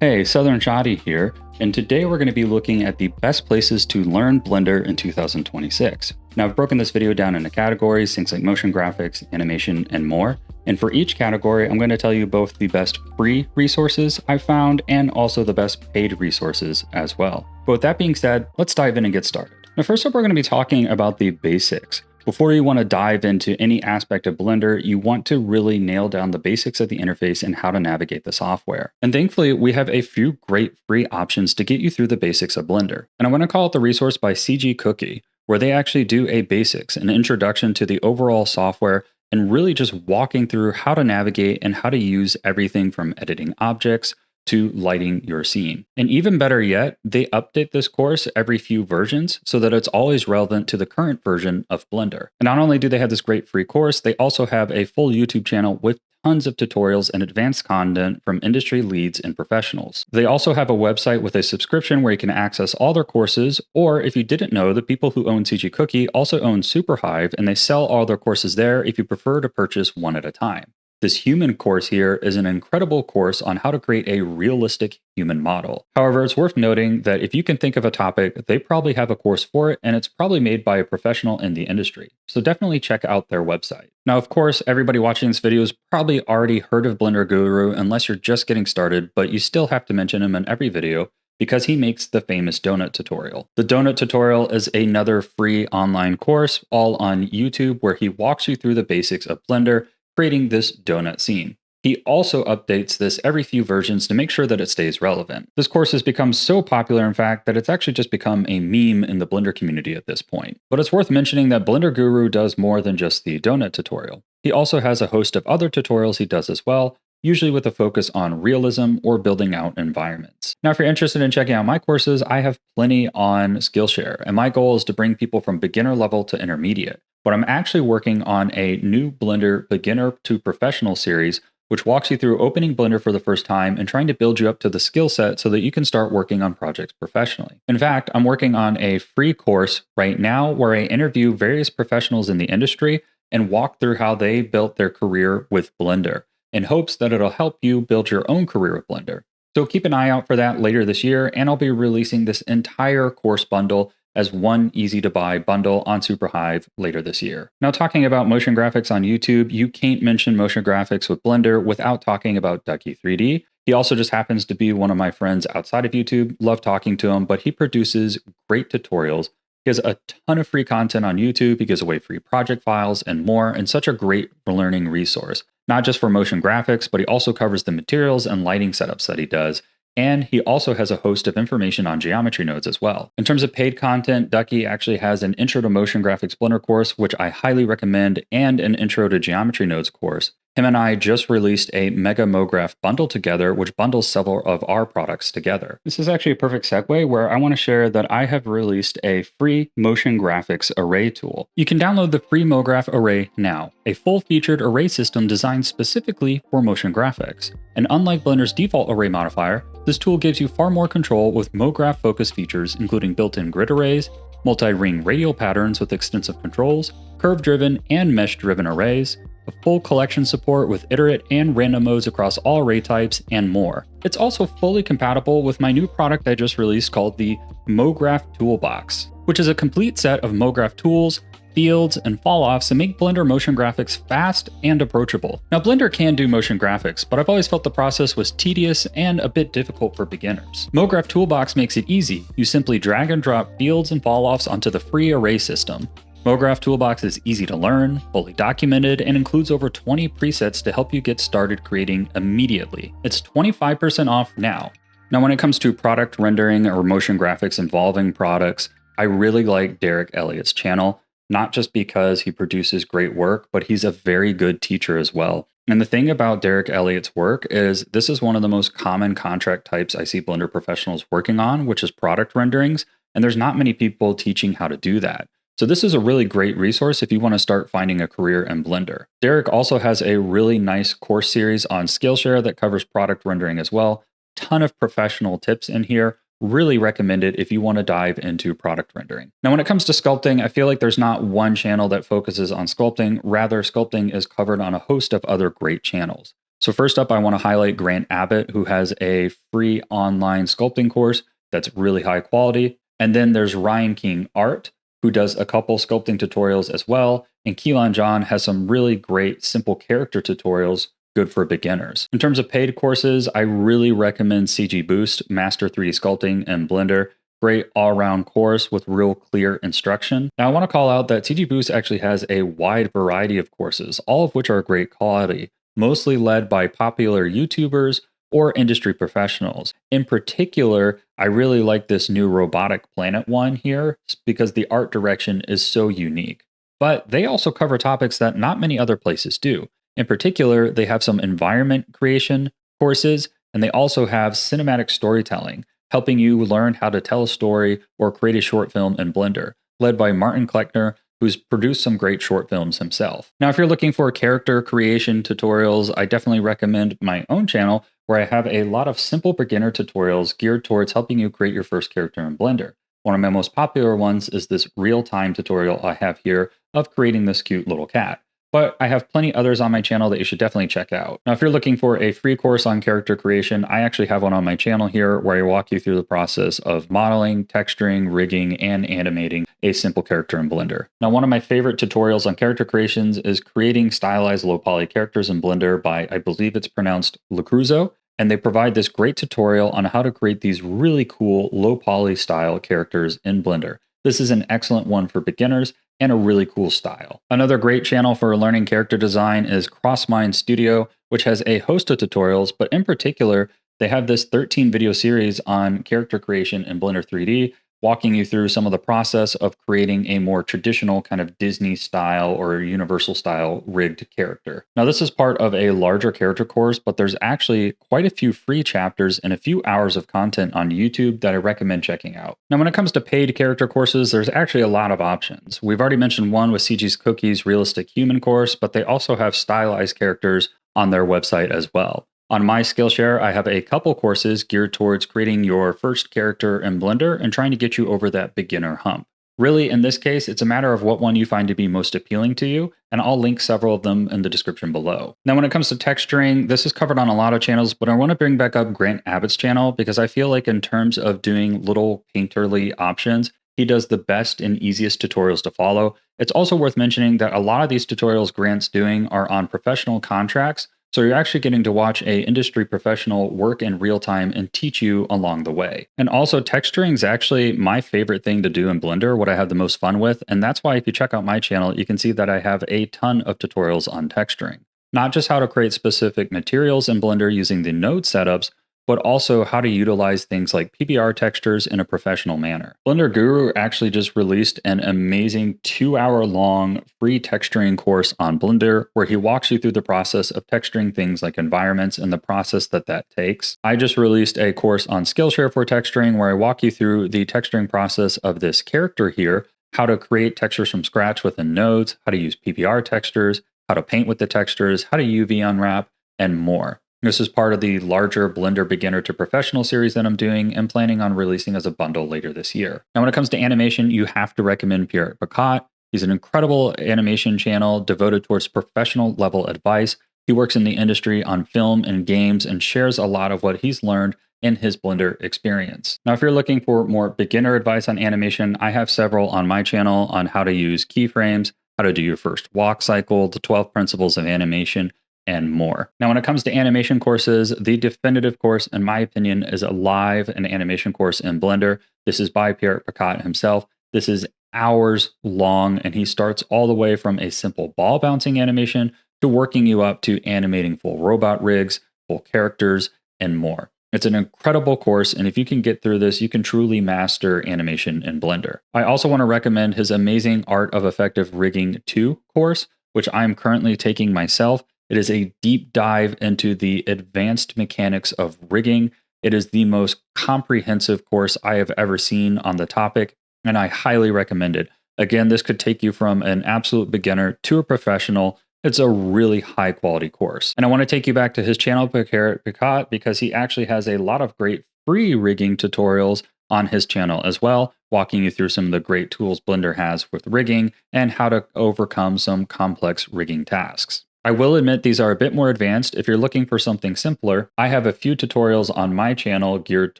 Hey, SouthernShotty here, and today we're going to be looking at the best places to learn Blender in 2026. Now, I've broken this video down into categories, things like motion graphics, animation, and more. And for each category, I'm going to tell you both the best free resources I've found and also the best paid resources as well. But with that being said, let's dive in and get started. Now, first up, we're going to be talking about the basics. Before you want to dive into any aspect of Blender, you want to really nail down the basics of the interface and how to navigate the software. And thankfully, we have a few great free options to get you through the basics of Blender. And I want to call out the resource by CG Cookie, where they actually do a basics, an introduction to the overall software, and really just walking through how to navigate and how to use everything from editing objects to lighting your scene. And even better yet, they update this course every few versions so that it's always relevant to the current version of Blender. And not only do they have this great free course, they also have a full YouTube channel with tons of tutorials and advanced content from industry leads and professionals. They also have a website with a subscription where you can access all their courses, or if you didn't know, the people who own CG Cookie also own Superhive, and they sell all their courses there if you prefer to purchase one at a time. This human course here is an incredible course on how to create a realistic human model. However, it's worth noting that if you can think of a topic, they probably have a course for it, and it's probably made by a professional in the industry. So definitely check out their website. Now, of course, everybody watching this video has probably already heard of Blender Guru unless you're just getting started, but you still have to mention him in every video because he makes the famous donut tutorial. The donut tutorial is another free online course all on YouTube where he walks you through the basics of Blender, creating this donut scene. He also updates this every few versions to make sure that it stays relevant. This course has become so popular, in fact, that it's actually just become a meme in the Blender community at this point. But it's worth mentioning that Blender Guru does more than just the donut tutorial. He also has a host of other tutorials he does as well, usually with a focus on realism or building out environments. Now, if you're interested in checking out my courses, I have plenty on Skillshare, and my goal is to bring people from beginner level to intermediate. But I'm actually working on a new Blender beginner to professional series, which walks you through opening Blender for the first time and trying to build you up to the skill set so that you can start working on projects professionally. In fact, I'm working on a free course right now where I interview various professionals in the industry and walk through how they built their career with Blender, in hopes that it'll help you build your own career with Blender. So keep an eye out for that later this year, and I'll be releasing this entire course bundle as one easy-to-buy bundle on Superhive later this year. Now, talking about motion graphics on YouTube, you can't mention motion graphics with Blender without talking about Ducky 3D. He also just happens to be one of my friends outside of YouTube. Love talking to him, but he produces great tutorials. He has a ton of free content on YouTube. He gives away free project files and more, and such a great learning resource. Not just for motion graphics, but he also covers the materials and lighting setups that he does. And he also has a host of information on geometry nodes as well. In terms of paid content, Ducky actually has an Intro to Motion Graphics Blender course, which I highly recommend, and an Intro to Geometry Nodes course. Him and I just released a Mega MoGraph bundle together, which bundles several of our products together. This is actually a perfect segue where I want to share that I have released a free motion graphics array tool. You can download the free MoGraph array now, a full-featured array system designed specifically for motion graphics. And unlike Blender's default array modifier, this tool gives you far more control with MoGraph-focused features, including built-in grid arrays, multi-ring radial patterns with extensive controls, curve-driven and mesh-driven arrays, a full collection support with iterate and random modes across all array types, and more. It's also fully compatible with my new product I just released called the MoGraph Toolbox, which is a complete set of MoGraph tools, fields, and fall-offs to make Blender motion graphics fast and approachable. Now, Blender can do motion graphics, but I've always felt the process was tedious and a bit difficult for beginners. MoGraph Toolbox makes it easy. You simply drag and drop fields and fall-offs onto the free array system. MoGraph Toolbox is easy to learn, fully documented, and includes over 20 presets to help you get started creating immediately. It's 25% off now. Now, when it comes to product rendering or motion graphics involving products, I really like Derek Elliott's channel. Not just because he produces great work, but he's a very good teacher as well. And the thing about Derek Elliott's work is this is one of the most common contract types I see Blender professionals working on, which is product renderings. And there's not many people teaching how to do that. So this is a really great resource if you want to start finding a career in Blender. Derek also has a really nice course series on Skillshare that covers product rendering as well. Ton of professional tips in here. Really recommend it if you want to dive into product rendering. Now, when it comes to sculpting, I feel like there's not one channel that focuses on sculpting. Rather, sculpting is covered on a host of other great channels. So first up, I want to highlight Grant Abbitt, who has a free online sculpting course that's really high quality. And then there's Ryan King Art, who does a couple sculpting tutorials as well. And Keelan Jon has some really great simple character tutorials, good for beginners. In terms of paid courses, I really recommend CG Boost, Master 3D Sculpting, and Blender. Great all-around course with real clear instruction. Now I want to call out that CG Boost actually has a wide variety of courses, all of which are great quality, mostly led by popular YouTubers or industry professionals. In particular, I really like this new Robotic Planet one here because the art direction is so unique. But they also cover topics that not many other places do. In particular, they have some environment creation courses, and they also have cinematic storytelling, helping you learn how to tell a story or create a short film in Blender, led by Martin Klekner, who's produced some great short films himself. Now, if you're looking for character creation tutorials, I definitely recommend my own channel, where I have a lot of simple beginner tutorials geared towards helping you create your first character in Blender. One of my most popular ones is this real-time tutorial I have here of creating this cute little cat. But I have plenty others on my channel that you should definitely check out. Now, if you're looking for a free course on character creation, I actually have one on my channel here where I walk you through the process of modeling, texturing, rigging, and animating a simple character in Blender. Now, one of my favorite tutorials on character creations is creating stylized low poly characters in Blender by, I believe it's pronounced Lacruzo. And they provide this great tutorial on how to create these really cool low poly style characters in Blender. This is an excellent one for beginners and a really cool style. Another great channel for learning character design is CrossMind Studio, which has a host of tutorials, but in particular, they have this 13 video series on character creation in Blender 3D, walking you through some of the process of creating a more traditional kind of Disney style or Universal style rigged character. Now, this is part of a larger character course, but there's actually quite a few free chapters and a few hours of content on YouTube that I recommend checking out. Now, when it comes to paid character courses, there's actually a lot of options. We've already mentioned one with CG's Cookies Realistic Human course, but they also have stylized characters on their website as well. On my Skillshare, I have a couple courses geared towards creating your first character in Blender and trying to get you over that beginner hump. Really, in this case, it's a matter of what one you find to be most appealing to you, and I'll link several of them in the description below. Now, when it comes to texturing, this is covered on a lot of channels, but I want to bring back up Grant Abbitt's channel because I feel like in terms of doing little painterly options, he does the best and easiest tutorials to follow. It's also worth mentioning that a lot of these tutorials Grant's doing are on professional contracts, so you're actually getting to watch a industry professional work in real time and teach you along the way. And also texturing is actually my favorite thing to do in Blender, what I have the most fun with. And that's why if you check out my channel, you can see that I have a ton of tutorials on texturing. Not just how to create specific materials in Blender using the node setups, but also how to utilize things like PBR textures in a professional manner. Blender Guru actually just released an amazing 2-hour-long free texturing course on Blender where he walks you through the process of texturing things like environments and the process that takes. I just released a course on Skillshare for texturing where I walk you through the texturing process of this character here, how to create textures from scratch within nodes, how to use PBR textures, how to paint with the textures, how to UV unwrap, and more. This is part of the larger Blender Beginner to Professional series that I'm doing and planning on releasing as a bundle later this year. Now, when it comes to animation, you have to recommend Pierrick Picaut. He's an incredible animation channel devoted towards professional level advice. He works in the industry on film and games and shares a lot of what he's learned in his Blender experience. Now, if you're looking for more beginner advice on animation, I have several on my channel on how to use keyframes, how to do your first walk cycle, the 12 principles of animation, and more. Now, when it comes to animation courses, the definitive course, in my opinion, is a live and animation course in Blender. This is by Pierrick Picaut himself. This is hours long, and he starts all the way from a simple ball bouncing animation to working you up to animating full robot rigs, full characters, and more. It's an incredible course, and if you can get through this, you can truly master animation in Blender. I also want to recommend his amazing Art of Effective Rigging 2 course, which I'm currently taking myself. It is a deep dive into the advanced mechanics of rigging. It is the most comprehensive course I have ever seen on the topic, and I highly recommend it. Again, this could take you from an absolute beginner to a professional. It's a really high quality course. And I want to take you back to his channel, Pierrick Picaut, because he actually has a lot of great free rigging tutorials on his channel as well, walking you through some of the great tools Blender has with rigging and how to overcome some complex rigging tasks. I will admit these are a bit more advanced. If you're looking for something simpler, I have a few tutorials on my channel geared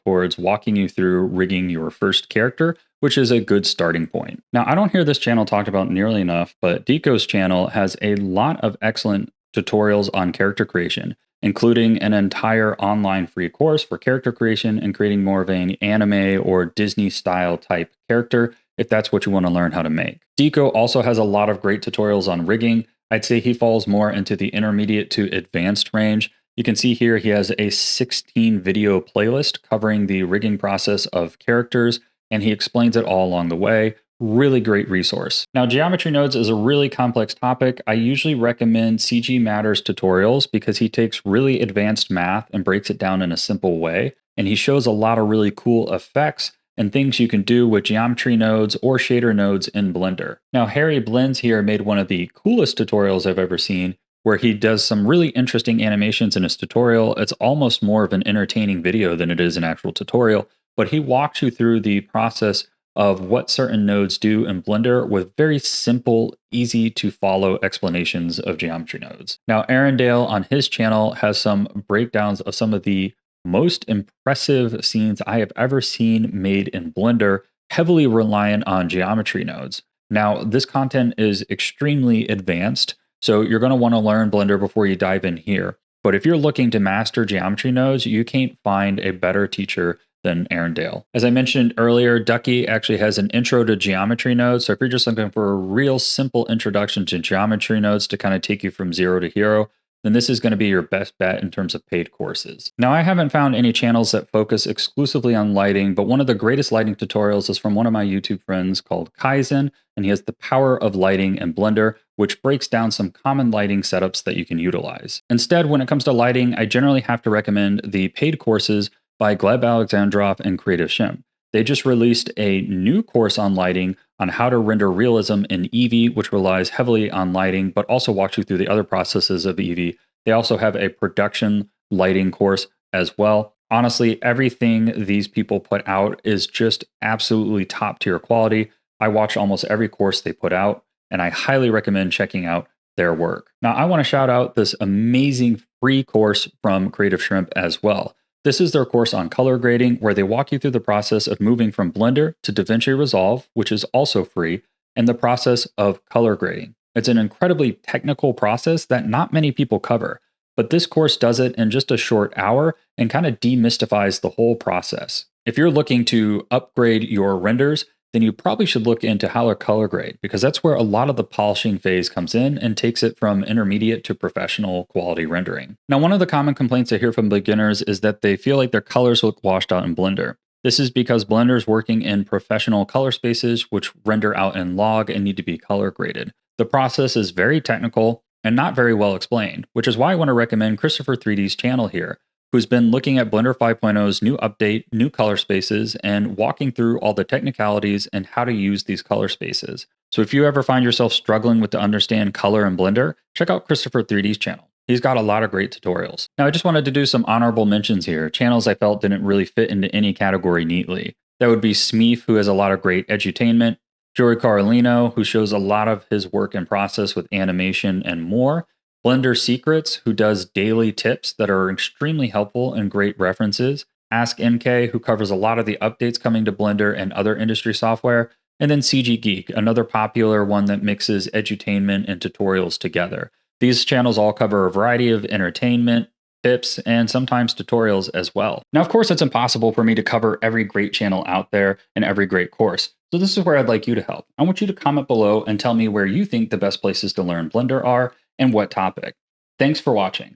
towards walking you through rigging your first character, which is a good starting point. Now, I don't hear this channel talked about nearly enough, but Dikko's channel has a lot of excellent tutorials on character creation, including an entire online free course for character creation and creating more of an anime or Disney style type character, if that's what you want to learn how to make. Dikko also has a lot of great tutorials on rigging. I'd say he falls more into the intermediate to advanced range. You can see here he has a 16 video playlist covering the rigging process of characters, and he explains it all along the way. Really great resource. Now, geometry nodes is a really complex topic. I usually recommend CG Matters tutorials because he takes really advanced math and breaks it down in a simple way. And he shows a lot of really cool effects and things you can do with geometry nodes or shader nodes in Blender. Now, Harry Blends here made one of the coolest tutorials I've ever seen, where he does some really interesting animations in his tutorial. It's almost more of an entertaining video than it is an actual tutorial, but he walks you through the process of what certain nodes do in Blender with very simple, easy to follow explanations of geometry nodes. Now, Erin Dale on his channel has some breakdowns of some of the most impressive scenes I have ever seen made in Blender, heavily reliant on geometry nodes. Now, this content is extremely advanced, so you're going to want to learn Blender before you dive in here. But if you're looking to master geometry nodes, you can't find a better teacher than Erin Dale. As I mentioned earlier, Ducky actually has an intro to geometry nodes. So if you're just looking for a real simple introduction to geometry nodes to kind of take you from zero to hero, then this is going to be your best bet in terms of paid courses. Now, I haven't found any channels that focus exclusively on lighting, but one of the greatest lighting tutorials is from one of my YouTube friends called Kaizen, and he has the power of lighting in Blender, which breaks down some common lighting setups that you can utilize. Instead, when it comes to lighting, I generally have to recommend the paid courses by Gleb Alexandrov and Creative Shim. They just released a new course on lighting on how to render realism in Eevee, which relies heavily on lighting, but also walks you through the other processes of Eevee. They also have a production lighting course as well. Honestly, everything these people put out is just absolutely top tier quality. I watch almost every course they put out, and I highly recommend checking out their work. Now, I want to shout out this amazing free course from Creative Shrimp as well. This is their course on color grading, where they walk you through the process of moving from Blender to DaVinci Resolve, which is also free, and the process of color grading. It's an incredibly technical process that not many people cover, but this course does it in just a short hour and kind of demystifies the whole process. If you're looking to upgrade your renders, then you probably should look into how to color grade, because that's where a lot of the polishing phase comes in and takes it from intermediate to professional quality rendering. Now, one of the common complaints I hear from beginners is that they feel like their colors look washed out in Blender. This is because Blender is working in professional color spaces, which render out in log and need to be color graded. The process is very technical and not very well explained, which is why I want to recommend Christopher 3D's channel here, who's been looking at Blender 5.0's new update, new color spaces, and walking through all the technicalities and how to use these color spaces. So if you ever find yourself struggling with to understand color in Blender, check out Christopher 3D's channel. He's got a lot of great tutorials. Now, I just wanted to do some honorable mentions here, channels I felt didn't really fit into any category neatly. That would be Smeaf, who has a lot of great edutainment, Joey Carlino, who shows a lot of his work and process with animation and more, Blender Secrets, who does daily tips that are extremely helpful and great references, Ask MK, who covers a lot of the updates coming to Blender and other industry software, and then CG Geek, another popular one that mixes edutainment and tutorials together. These channels all cover a variety of entertainment, tips, and sometimes tutorials as well. Now, of course, it's impossible for me to cover every great channel out there and every great course. So this is where I'd like you to help. I want you to comment below and tell me where you think the best places to learn Blender are and what topic. Thanks for watching.